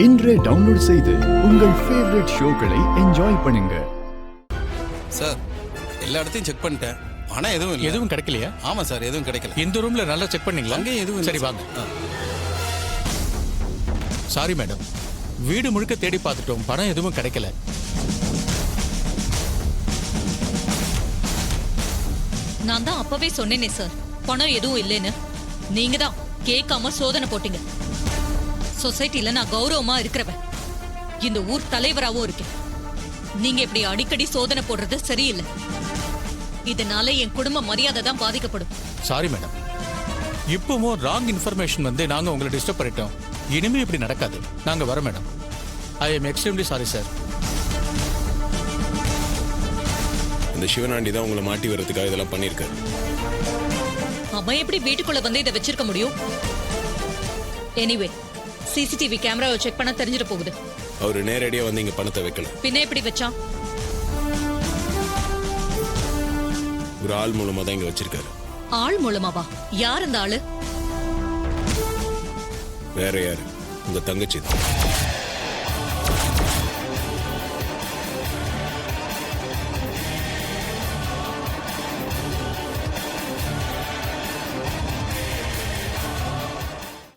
இன்றே டவுன்லோட் செய்து உங்கள் ஃபேவரட் ஷோக்களை என்ஜாய் பண்ணுங்க. சார் எல்லா இடத்தையும் செக் பண்ணிட்டேன். ஆனா எதுவும் கிடைக்கலையா? ஆமா சார், எதுவும் கிடைக்கல. இந்த ரூம்ல நல்லா செக் பண்ணீங்களா? அங்கேயும் எதுவும் சரி வாங்க. சாரி மேடம், வீடு முழுக்க தேடி பார்த்துட்டோம், பணம் எதுவும் கிடைக்கல. நான் தான் அப்பவே சொன்னேனே சார், பணம் எதுவும் இல்லைன்னு. நீங்க தான் கேட்காம சோதனை போட்டீங்க. சொசைட்டில நான் கௌரவமா இருக்கிறவன், இந்த ஊர் தலைவராகவும் இருக்கேன். நீங்க இப்படி அடிக்கடி சோதனை போடுறது சரியில்லை. இதனால என் குடும்ப மரியாதை தான் பாதிக்கப்படும். சாரி மேடம், இப்பவும் ராங் இன்ஃபர்மேஷன் வந்து நாங்க உங்களை டிஸ்டர்ப் பண்ணிட்டோம். இனிமே இப்படி நடக்காது. நாங்க வரோம் madam. I am extremely sorry sir. இந்த சிவனாண்டி தான் உங்களை மாட்டி வர்றதுக்காக இதெல்லாம் பண்ணியிருக்காரு. அவன் எப்படி வீட்டுக்குள்ள வந்து இதை வச்சிருக்க முடியும்? எனிவே, சிசிடிவி கேமராவை செக் பண்ண தெரிஞ்சிட போகுது. அவரு நேரடியா வந்து இங்க பணத்தை வைக்கல. பின்ன எப்படி வச்சான்? ஒரு ஆள் மூலமா தான் இங்க வச்சிருக்காரு. ஆள் மூலமாவா? யார் அந்த ஆளு? வேற யாரு? உங்க தங்கச்சி தான்.